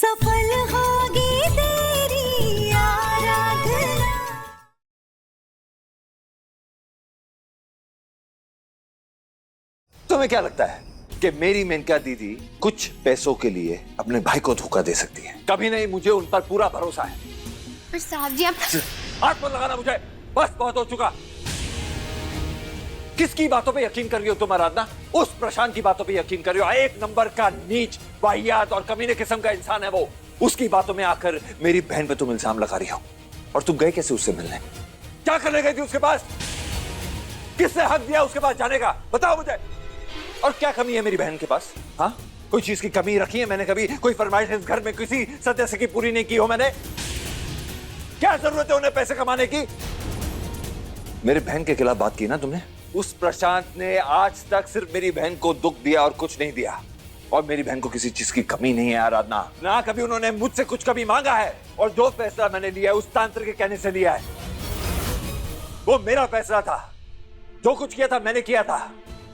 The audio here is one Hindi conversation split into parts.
सफल होगी तेरी आराधना। तुम्हें क्या लगता है कि मेरी मेनका दीदी कुछ पैसों के लिए अपने भाई को धोखा दे सकती है? कभी नहीं। मुझे उन पर पूरा भरोसा है। पर साहब जी आप हाथ मत लगाना मुझे, बस बहुत हो चुका। किसकी बातों पे यकीन कर रही हो तुम आराधना? उस प्रशांत की बातों पे यकीन कर रही हो। एक नंबर का नीच, वाहियात और कमीने किस्म का इंसान है वो। उसकी बातों में आकर मेरी बहन पे तुम इल्जाम लगा रही हो। और तुम गए कैसे उससे मिलने? क्या करने गई थी उसके पास? किसने हक दिया उसके पास जाने का? बताओ मुझे। और क्या कमी है मेरी बहन के पास? हाँ, कोई चीज की कमी रखी है मैंने कभी? कोई फरमाइश इस घर में किसी सदस्य की पूरी नहीं की हो मैंने? क्या जरूरत है उन्हें पैसे कमाने की? मेरी बहन के खिलाफ बात की ना तुमने? उस प्रशांत ने आज तक सिर्फ मेरी बहन को दुख दिया और कुछ नहीं दिया। और मेरी बहन को किसी चीज की कमी नहीं है आराधना। ना कभी उन्होंने मुझसे कुछ कभी मांगा है। और जो फैसला मैंने लिया है उस तांत्रिक के कहने से लिया है। वो मेरा फैसला था। जो कुछ किया था मैंने किया था।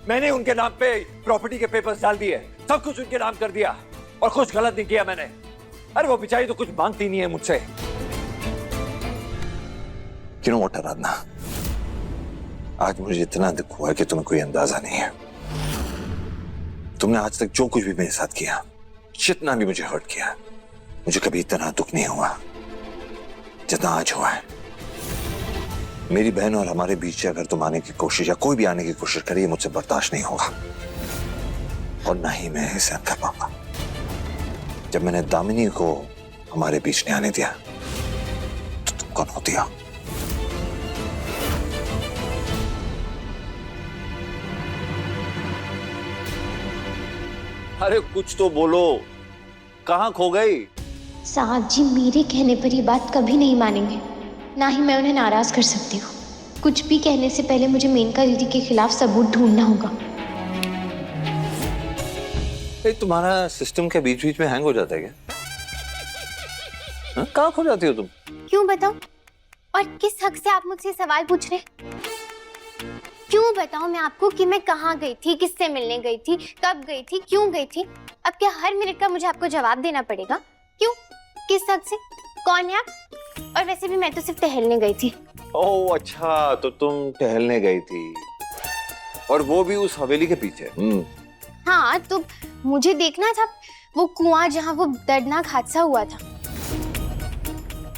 मैंने उनके नाम पे प्रॉपर्टी के पेपर्स डाल दिए, सब कुछ उनके नाम कर दिया और कुछ गलत नहीं किया मैंने। अरे वो बेचारी तो कुछ मांगती नहीं है मुझसे। You know what, आराधना, आज मुझे इतना दुख हुआ कि तुम्हें कोई अंदाजा नहीं है। तुमने आज तक जो कुछ भी मेरे साथ किया, जितना भी मुझे हर्ट किया, मुझे कभी इतना दुख नहीं हुआ जितना आज हुआ है। मेरी बहन और हमारे बीच अगर तुम आने की कोशिश या कोई भी आने की कोशिश करे, मुझसे बर्दाश्त नहीं होगा और ना ही मैं इसे कर पाऊंगा। जब मैंने दामिनी को हमारे बीच नहीं आने दिया तो तुम कौन होती हो? अरे कुछ तो बोलो, कहां खो गई? साहब जी मेरे कहने पर ये बात कभी नहीं मानेंगे, ना ही मैं उन्हें नाराज कर सकती हूँ। कुछ भी कहने से पहले मुझे मेनका दीदी के खिलाफ सबूत ढूंढना होगा। तुम्हारा सिस्टम के बीच बीच में हैंग हो जाता है क्या? कहाँ खो जाती हो तुम? क्यों बताऊं? और किस हक से आप मुझसे सवाल पूछ रहे? क्यों बताऊं मैं आपको कि मैं कहाँ गई थी, किससे मिलने गई थी, कब गई थी, क्यों गई थी? अब क्या हर मिनट का मुझे आपको जवाब देना पड़ेगा? क्यों? किस हक से? कौन है आप? और वैसे भी मैं तो सिर्फ टहलने गई थी। ओह अच्छा, तो तुम टहलने गई थी और वो भी उस हवेली के पीछे? हाँ, तो मुझे देखना था वो कुआं जहाँ वो दर्दनाक हादसा हुआ था।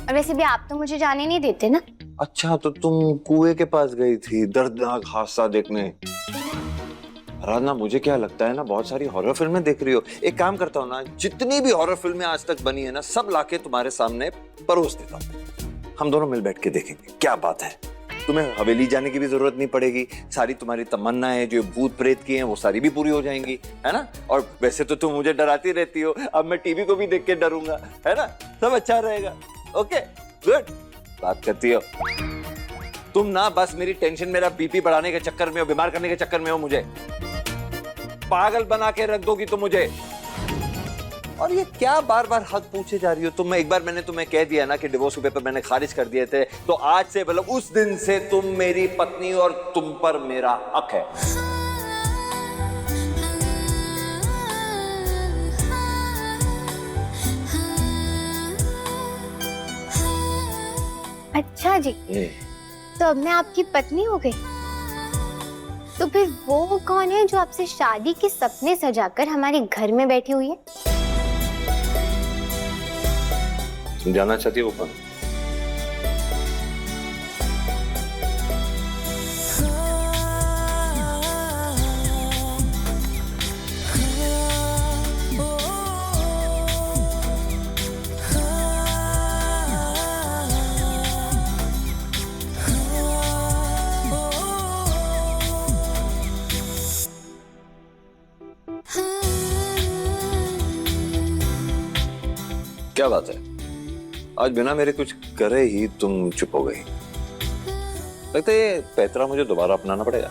और वैसे भी आप तो मुझे जाने नहीं देते ना। अच्छा, तो तुम कुएं के पास गई थी दर्दनाक हादसा देखने? आराधना, मुझे क्या लगता है ना, बहुत सारी हॉरर फिल्में देख रही हो। एक काम करता हूँ ना, जितनी भी हॉरर फिल्में आज तक बनी है ना, सब लाके तुम्हारे सामने परोस देता हूँ। हम दोनों मिल बैठ के देखेंगे क्या बात है। तुम्हें हवेली जाने की भी जरूरत नहीं पड़ेगी। सारी तुम्हारी तमन्नाएं जो भूत प्रेत की हैं वो सारी भी पूरी हो जाएंगी, है ना? और वैसे तो तुम मुझे डराती रहती हो, अब मैं टीवी को भी देख के डरूंगा, है ना? सब अच्छा रहेगा। ओके गुड, बात करती हो तुम ना। बस मेरी टेंशन, मेरा बीपी बढ़ाने के चक्कर में हो, बीमार करने के चक्कर में हो, मुझे पागल बना के रख दोगी तुम मुझे। और ये क्या बार बार हक पूछे जा रही हो तुम? एक बार मैंने तुम्हें कह दिया ना कि डिवोर्स पेपर मैंने खारिज कर दिए थे, तो आज से मतलब उस दिन से तुम मेरी पत्नी और तुम पर मेरा हक है। अच्छा जी, तो अब मैं आपकी पत्नी हो गई। तो फिर वो कौन है जो आपसे शादी के सपने सजाकर हमारे घर में बैठी हुई है? तुम जानना चाहती हो वो कौन? क्या बात है, आज बिना मेरे कुछ करे ही तुम चुप हो गई। लगता है ये पैतरा मुझे दोबारा अपनाना पड़ेगा।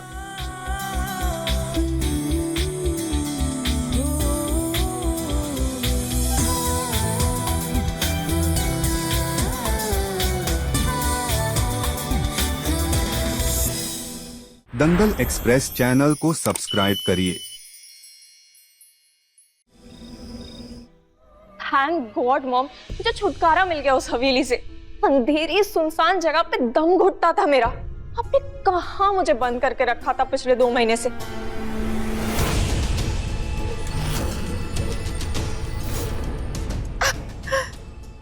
दंगल एक्सप्रेस चैनल को सब्सक्राइब करिए। थैंक गॉड मॉम, मुझे छुटकारा मिल गया उस हवेली से। अंधेरी सुनसान जगह पे दम घुटता था मेरा। आपने कहाँ मुझे बंद करके रखा था पिछले 2 महीने से।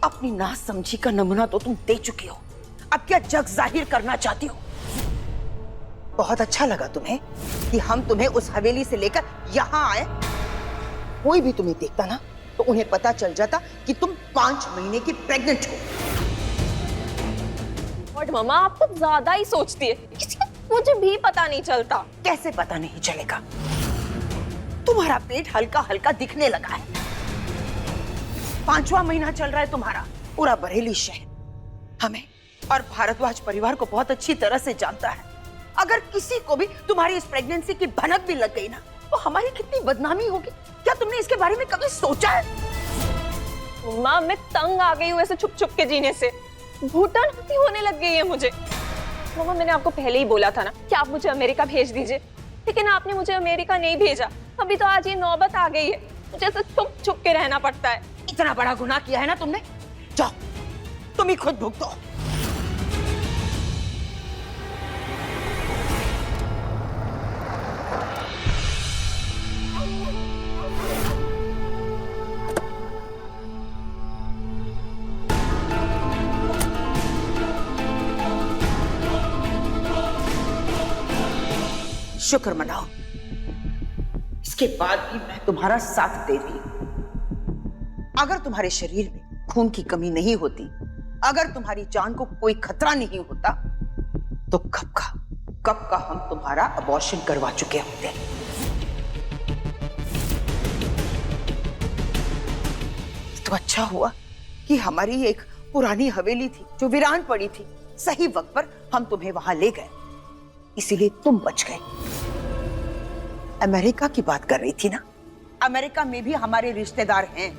अपनी नासमझी का नमूना तो तुम दे चुके हो, अब क्या जग जाहिर करना चाहती हो? बहुत अच्छा लगा तुम्हें कि हम तुम्हें उस हवेली से लेकर यहाँ आए। कोई भी तुम्हें देखता ना तो उन्हें पता चल जाता कि तुम 5 महीने की प्रेग्नेंट हो। और मम्मा आप तो ज्यादा ही सोचती है, किसी को मुझे भी पता नहीं चलता। कैसे पता नहीं चलेगा? तुम्हारा पेट हल्का हल्का दिखने लगा है। 5वां महीना चल रहा है तुम्हारा। पूरा बरेली शहर हमें और भारद्वाज परिवार को बहुत अच्छी तरह से जानता है। अगर किसी को भी तुम्हारी इस प्रेगनेंसी की भनक भी लग गई ना तो हमारी कितनी बदनामी होगी। क्या तुमने इसके बारे में कभी सोचा है? माँ मैं तंग आ गई हूँ ऐसे छुप छुप के जीने से। घुटन होने लग गई है मुझे। मामा मैंने आपको पहले ही बोला था ना कि आप मुझे अमेरिका भेज दीजिए, लेकिन आपने मुझे अमेरिका नहीं भेजा। अभी तो आज ये नौबत आ गई है, मुझे ऐसे छुप छुप के रहना पड़ता है। इतना बड़ा गुनाह किया है ना तुमने, जाओ तुम ही खुद भुगतो। शुक्र मनाओ, इसके बाद भी मैं तुम्हारा साथ दे रही हूं। अगर तुम्हारे शरीर में खून की कमी नहीं होती, अगर तुम्हारी जान को कोई खतरा नहीं होता, तो कब का हम तुम्हारा अबॉर्शन करवा चुके होते। तो अच्छा हुआ कि हमारी एक पुरानी हवेली थी जो वीरान पड़ी थी। सही वक्त पर हम तुम्हें वहां ले गए, इसीलिए तुम बच गए। अमेरिका की बात कर रही थी ना, अमेरिका में भी हमारे रिश्तेदार हैं।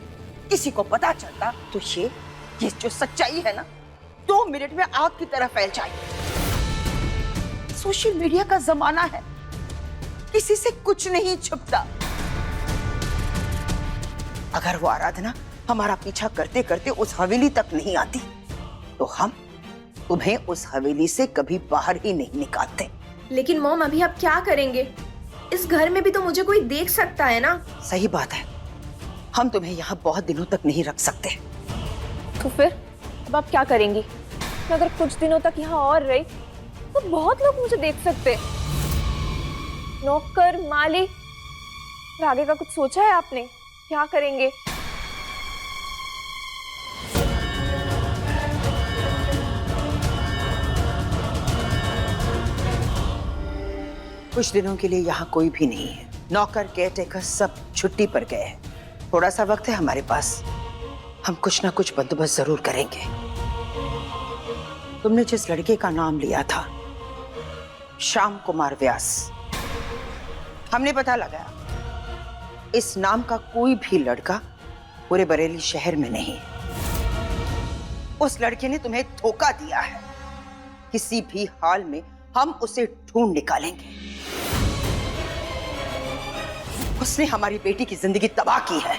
किसी को पता चलता तो ये जो सच्चाई है ना 2 मिनट में आग की तरह फैल जाएगी। सोशल मीडिया का जमाना है, किसी से कुछ नहीं छुपता। अगर वो आराधना हमारा पीछा करते करते उस हवेली तक नहीं आती तो हम तुम्हें उस हवेली से कभी बाहर ही नहीं निकालते। लेकिन मॉम अभी आप क्या करेंगे? इस घर में भी तो मुझे कोई देख सकता है ना। सही बात है, हम तुम्हें यहाँ बहुत दिनों तक नहीं रख सकते। तो फिर अब आप क्या करेंगी? मैं अगर कुछ दिनों तक यहाँ और रही तो बहुत लोग मुझे देख सकते। नौकर माली, और आगे का कुछ सोचा है आपने? क्या करेंगे? कुछ दिनों के लिए यहाँ कोई भी नहीं है। नौकर केयरटेकर सब छुट्टी पर गए हैं। थोड़ा सा वक्त है हमारे पास, हम कुछ ना कुछ बंदोबस्त जरूर करेंगे। तुमने जिस लड़के का नाम लिया था श्याम कुमार व्यास, हमने पता लगाया इस नाम का कोई भी लड़का पूरे बरेली शहर में नहीं। उस लड़के ने तुम्हें धोखा दिया है। किसी भी हाल में हम उसे ढूंढ निकालेंगे। उसने हमारी बेटी की जिंदगी तबाह की है,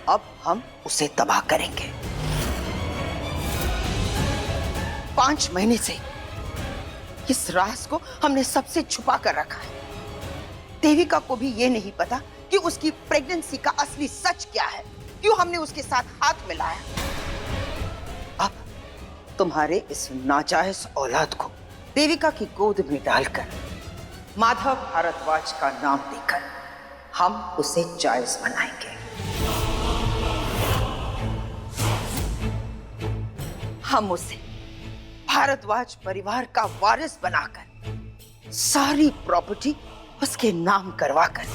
अब हम उसे तबाह करेंगे। 5 महीने से इस राज को हमने सबसे छुपा कर रखा है। देविका को भी ये नहीं पता कि उसकी प्रेगनेंसी का असली सच क्या है, क्यों हमने उसके साथ हाथ मिलाया। अब तुम्हारे इस नाजायज औलाद को देविका की गोद में डालकर माधव भारद्वाज का नाम देकर हम उसे जायज बनाएंगे। हम उसे भारद्वाज परिवार का वारिस बनाकर सारी प्रॉपर्टी उसके नाम करवाकर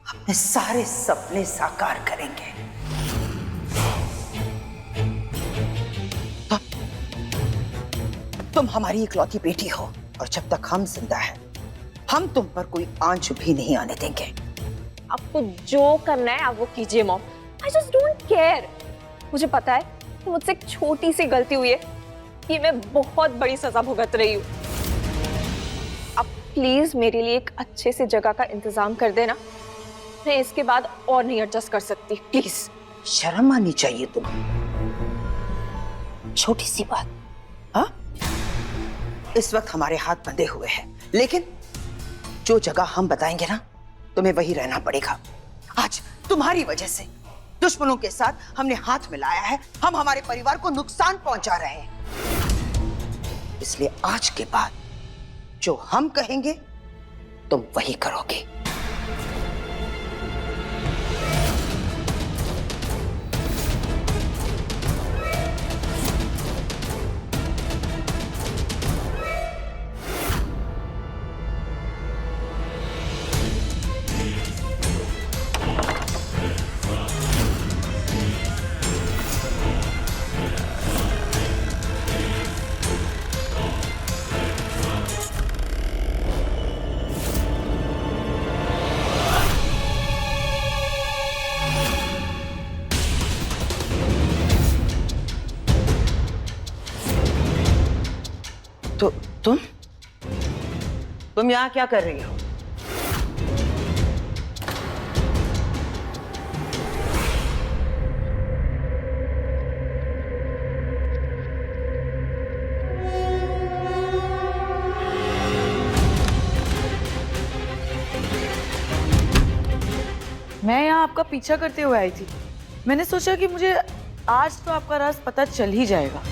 अपने सारे सपने साकार करेंगे। तुम हमारी इकलौती बेटी हो और जब तक हम जिंदा हैं, हम तुम पर कोई आंच भी नहीं आने देंगे। आपको जो करना है आप वो कीजिए mom. I just don't care. मुझे पता है कि मुझसे एक छोटी सी गलती हुई है, ये मैं बहुत बड़ी सजा भुगत रही हूँ। आप प्लीज मेरे लिए एक अच्छे से जगह का इंतजाम कर देना। मैं इसके बाद और नहीं एडजस्ट कर सकती, प्लीज। शर्म आनी चाहिए तुम्हें। छोटी सी बात, हाँ? इस वक्त हमारे हाथ बंधे हुए हैं, लेकिन जो जगह हम बताएंगे ना, तुम्हें वही रहना पड़ेगा। आज तुम्हारी वजह से दुश्मनों के साथ हमने हाथ मिलाया है, हम हमारे परिवार को नुकसान पहुंचा रहे हैं। इसलिए आज के बाद जो हम कहेंगे तुम वही करोगे। तो तुम यहाँ क्या कर रही हो? मैं यहाँ आपका पीछा करते हुए आई थी। मैंने सोचा कि मुझे आज तो आपका राज पता चल ही जाएगा,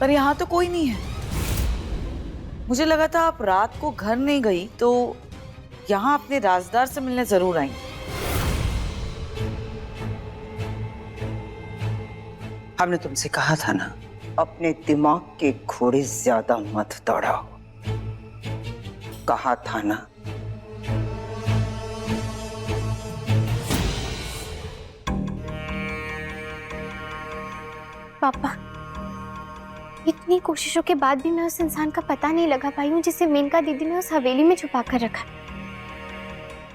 पर यहाँ तो कोई नहीं है। मुझे लगा था आप रात को घर नहीं गई तो यहाँ अपने राजदार से मिलने जरूर आई। हमने तुमसे कहा था ना, अपने दिमाग के घोड़े ज्यादा मत दौड़ाओ। कहा था ना। पापा, इतनी कोशिशों के बाद भी मैं उस इंसान का पता नहीं लगा पाई हूँ जिसे मेनका दीदी ने उस हवेली में छुपा कर रखा।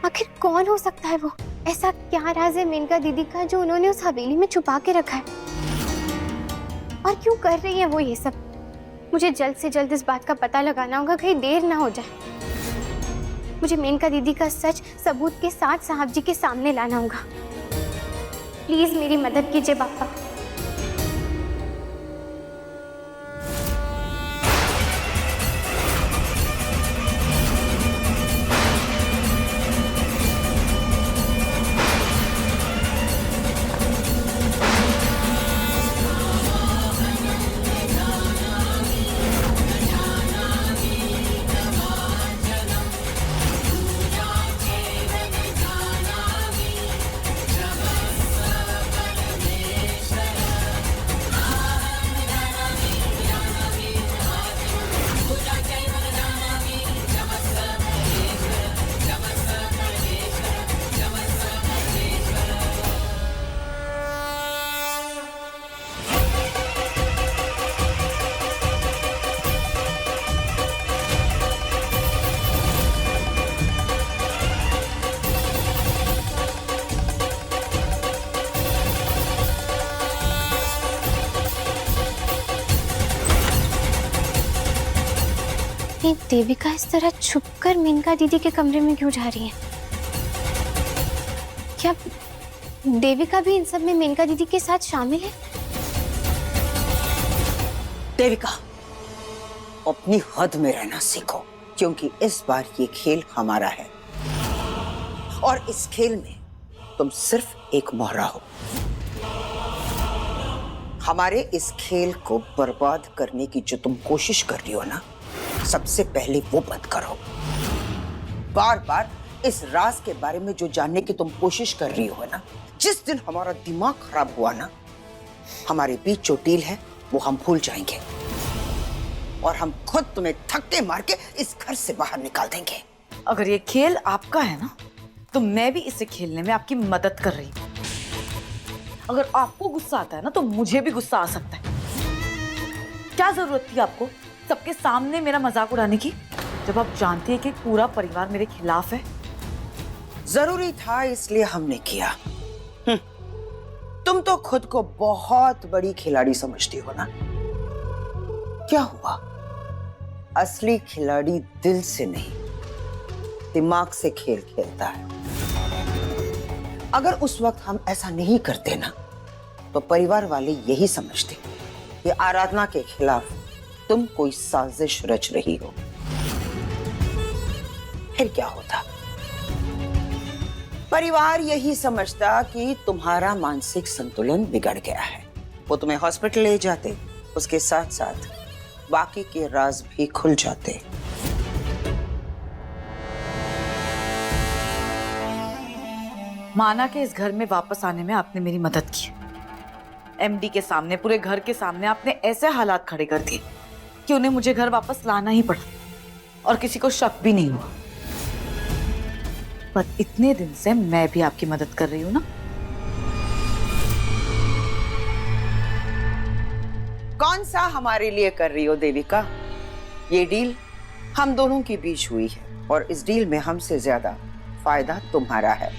आखिर कौन हो सकता है वो? ऐसा क्या राज है मेनका दीदी का जो उन्होंने उस हवेली में छुपा के रखा है? और क्यों कर रही है वो ये सब? मुझे जल्द से जल्द इस बात का पता लगाना होगा, कहीं देर ना हो जाए। मुझे मेनका दीदी का सच सबूत के साथ साहब जी के सामने लाना होगा। प्लीज मेरी मदद कीजिए पापा। देविका इस तरह छुपकर मेनका दीदी के कमरे में क्यों जा रही है? क्या देविका भी इन सब में मेनका दीदी के साथ शामिल है? देविका, अपनी हद में रहना सीखो, क्योंकि इस बार ये खेल हमारा है और इस खेल में तुम सिर्फ एक मोहरा हो। हमारे इस खेल को बर्बाद करने की जो तुम कोशिश कर रही हो ना, सबसे पहले वो बंद करो। बार बार इस राज के बारे में जो जानने की तुम कोशिश कर रही हो ना, जिस दिन हमारा दिमाग खराब हुआ ना, हमारे बीच जो डील है वो हम भूल जाएंगे और हम खुद तुम्हें धक्के मार के इस घर से बाहर निकाल देंगे। अगर ये खेल आपका है ना, तो मैं भी इसे खेलने में आपकी मदद कर रही हूँ। अगर आपको गुस्सा आता है ना, तो मुझे भी गुस्सा आ सकता है। क्या जरूरत थी आपको सबके सामने मेरा मजाक उड़ाने की, जब आप जानती है कि पूरा परिवार मेरे खिलाफ है? जरूरी था, इसलिए हमने किया। तुम तो खुद को बहुत बड़ी खिलाड़ी समझती हो ना। क्या हुआ? असली खिलाड़ी दिल से नहीं, दिमाग से खेल खेलता है। अगर उस वक्त हम ऐसा नहीं करते ना, तो परिवार वाले यही समझते कि आराधना के खिलाफ तुम कोई साजिश रच रही हो। फिर क्या होता? परिवार यही समझता कि तुम्हारा मानसिक संतुलन बिगड़ गया है। वो तुम्हें हॉस्पिटल ले जाते, उसके साथ साथ बाकी के राज भी खुल जाते। माना कि इस घर में वापस आने में आपने मेरी मदद की। एमडी के सामने, पूरे घर के सामने आपने ऐसे हालात खड़े कर दिए कि उन्हें मुझे घर वापस लाना ही पड़ा और किसी को शक भी नहीं हुआ। पर इतने दिन से मैं भी आपकी मदद कर रही हूं ना। कौन सा हमारे लिए कर रही हो देविका? ये डील हम दोनों के बीच हुई है और इस डील में हमसे ज्यादा फायदा तुम्हारा है।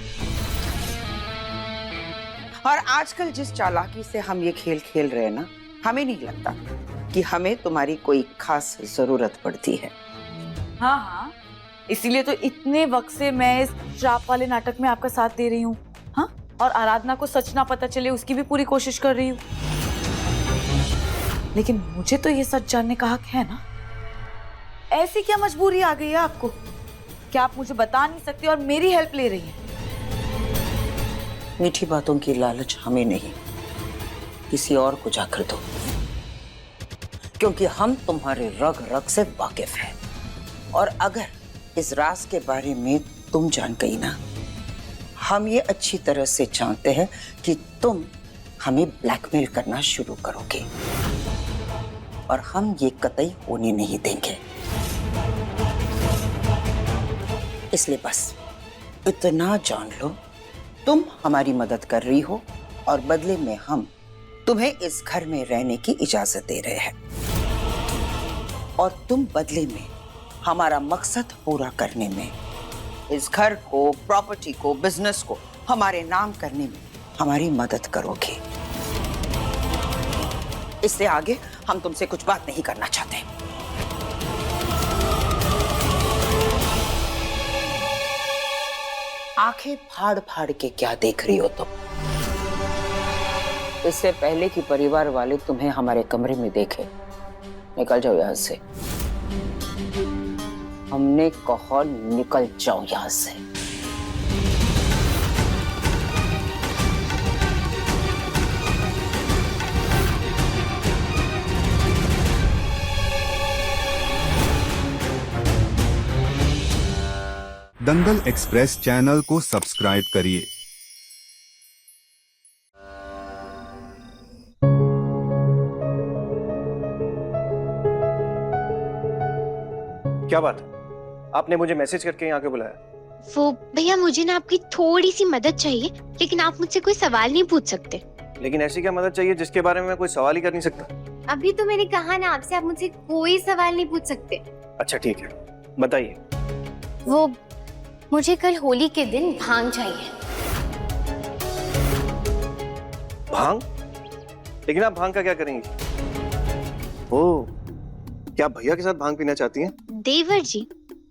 और आजकल जिस चालाकी से हम ये खेल खेल रहे हैं ना, हमें नहीं लगता कि हमें तुम्हारी कोई खास जरूरत पड़ती है। हाँ हाँ, इसीलिए तो इतने वक्त से मैं इस श्राप वाले नाटक में आपका साथ दे रही हूँ। हाँ, और आराधना को सच ना पता चले उसकी भी पूरी कोशिश कर रही हूँ। लेकिन मुझे तो ये सच जानने का हक है ना। ऐसी क्या मजबूरी आ गई है आपको? क्या आप मुझे बता नहीं सकती और मेरी हेल्प ले रही हैं? मीठी बातों की लालच हमें नहीं, किसी और को जाकर दो, क्योंकि हम तुम्हारे रग रग से वाकिफ हैं। और अगर इस राज के बारे में तुम जान गई ना, हम ये अच्छी तरह से जानते हैं कि तुम हमें ब्लैकमेल करना शुरू करोगे और हम ये कतई होने नहीं देंगे। इसलिए बस इतना जान लो, तुम हमारी मदद कर रही हो और बदले में हम तुम्हें इस घर में रहने की इजाजत दे रहे हैं। और तुम बदले में हमारा मकसद पूरा करने में, इस घर को, प्रॉपर्टी को, बिजनेस को हमारे नाम करने में हमारी मदद करोगे। इससे आगे हम तुमसे कुछ बात नहीं करना चाहते। आंखें फाड़ फाड़ के क्या देख रही हो तुम? इससे पहले कि परिवार वाले तुम्हें हमारे कमरे में देखे, निकल जाओ यहां से। हमने कहा निकल जाओ यहां से। दंगल एक्सप्रेस चैनल को सब्सक्राइब करिए। क्या बात है? आपने मुझे मैसेज करके यहाँ क्यों बुलाया? वो भैया, मुझे ना आपकी थोड़ी सी मदद चाहिए, लेकिन आप मुझसे कोई सवाल नहीं पूछ सकते। लेकिन ऐसी क्या मदद चाहिए जिसके बारे में मैं कोई सवाल ही कर नहीं सकता? अभी तो मैंने कहा ना आपसे, आप मुझसे कोई सवाल नहीं पूछ सकते। अच्छा ठीक है, बताइए। वो मुझे कल होली के दिन भांग चाहिए। भांग? लेकिन आप भांग का क्या करेंगी? ओह, क्या आप भैया के साथ भांग पीना चाहती हैं? देवर जी,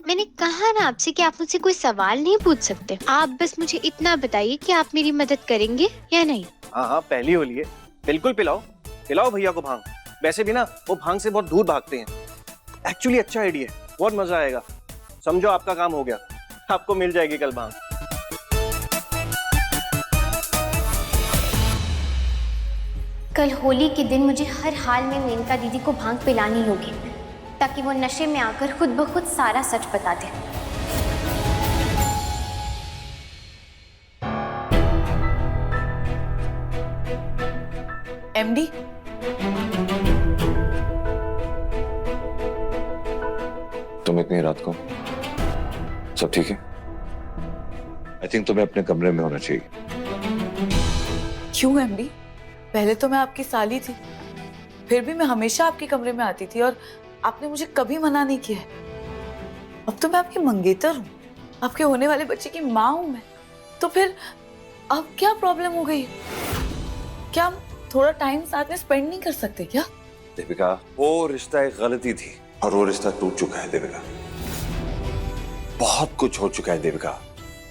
मैंने कहा ना आपसे कि आप मुझसे कोई सवाल नहीं पूछ सकते। आप बस मुझे इतना बताइए कि आप मेरी मदद करेंगे या नहीं। हाँ हाँ, पहली होली है, बिल्कुल पिलाओ, पिलाओ भैया को भांग। वैसे भी ना वो भांग से बहुत दूर भागते हैं। एक्चुअली अच्छा आइडिया है, बहुत मजा आएगा। समझो आपका काम हो गया, आपको मिल जाएगी कल भांग। कल होली के दिन मुझे हर हाल में मेनका दीदी को भांग पिलानी होगी, ताकि वो नशे में आकर खुद ब खुद सारा सच बता दे। एमडी, तुम इतनी रात को सब ठीक है? आई थिंक तुम्हें अपने कमरे में होना चाहिए। क्यों एमडी? पहले तो मैं आपकी साली थी, फिर भी मैं हमेशा आपके कमरे में आती थी और आपने मुझे कभी मना नहीं किया है। अब तो मैं आपकी मंगेतर हूँ, आपके होने वाले बच्चे की माँ हूँ मैं। तो फिर अब क्या प्रॉब्लम हो गई? क्या हम थोड़ा टाइम साथ में स्पेंड नहीं कर सकते क्या? देविका, वो रिश्ता एक गलती थी और वो रिश्ता टूट चुका है देविका। बहुत कुछ हो चुका है देविका,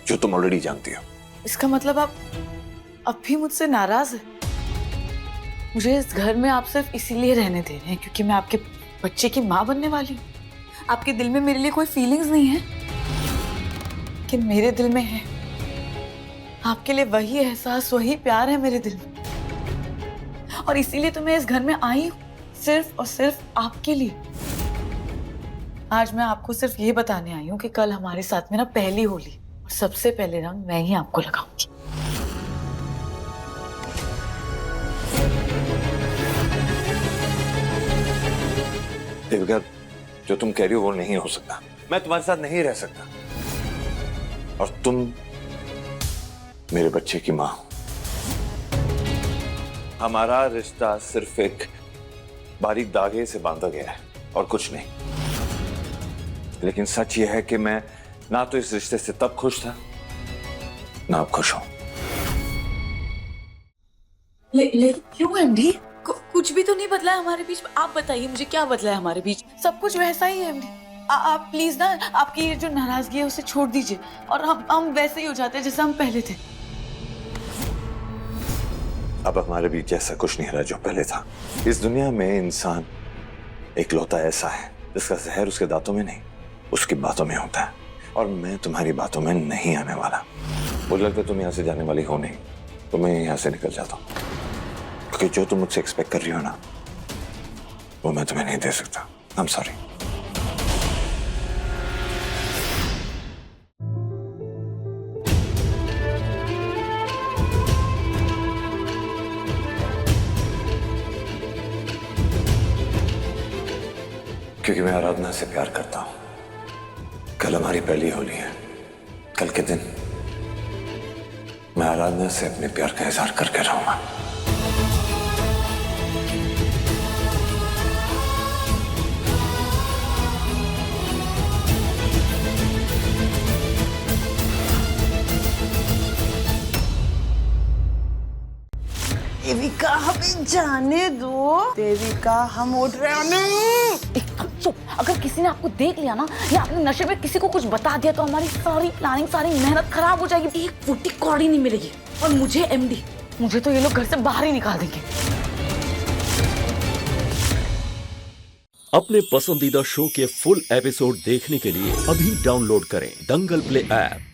जो तुम ऑलरेडी जानती हो। इसका मतलब आप अब भी मुझसे नाराज है? मुझे इस घर में आप सिर्फ इसीलिए रहने दे रहे हैं क्योंकि मैं आपके बच्चे की माँ बनने वाली हूँ? आपके दिल में मेरे लिए कोई फीलिंग्स नहीं है? कि मेरे दिल में है। आपके लिए वही एहसास, वही प्यार है मेरे दिल में। और इसीलिए तो मैं इस घर में आई हूँ, सिर्फ और सिर्फ आपके लिए। आज मैं आपको सिर्फ ये बताने आई हूँ कि कल हमारे साथ में ना पहली होली, और सबसे पहले रंग मैं ही आपको लगाऊंगी। देविका, जो तुम कह रही हो वो नहीं हो सकता। मैं तुम्हारे साथ नहीं रह सकता। और तुम मेरे बच्चे की मां हो। हमारा रिश्ता सिर्फ एक बारीक धागे से बांधा गया है और कुछ नहीं। लेकिन सच यह है कि मैं ना तो इस रिश्ते से तब खुश था, ना अब खुश हूं। क्यों एमडी? कुछ भी तो नहीं बदला है हमारे बीच। आप बताइए मुझे, क्या बदला है हमारे बीच? सब कुछ वैसा ही है एमडी। आप प्लीज ना आपकी ये जो नाराजगी है उसे छोड़ दीजिए और हम वैसे ही हो जाते हैं जैसे हम पहले थे। अब हमारे बीच ऐसा कुछ नहीं रहा जो पहले था। इस दुनिया में इंसान इकलौता ऐसा है जिसका जहर उसके दांतों में नहीं, उसकी बातों में होता है। और मैं तुम्हारी बातों में नहीं आने वाला। मुझे लगता है तुम यहाँ से जाने वाली हो नहीं, तो मैं यहाँ से निकल जाता हूँ। क्योंकि जो तुम मुझसे एक्सपेक्ट कर रही हो ना, वो मैं तुम्हें नहीं दे सकता। I am sorry. क्योंकि मैं आराधना से प्यार करता हूं। कल हमारी पहली होली है। कल के दिन मैं आराधना से अपने प्यार का इजहार करके रहूंगा। देविका, हमें जाने दो। देविका, हम उठ रहे हैं। नहीं, चुप। अगर किसी ने आपको देख लिया ना या आपने नशे में किसी को कुछ बता दिया तो हमारी सारी प्लानिंग, सारी मेहनत खराब हो जाएगी। एक फूटी कौड़ी नहीं मिलेगी। और मुझे एमडी, मुझे तो ये लोग घर से बाहर ही निकाल देंगे। अपने पसंदीदा शो के फुल एपिसोड देखने के लिए अभी डाउनलोड करें दंगल प्ले ऐप।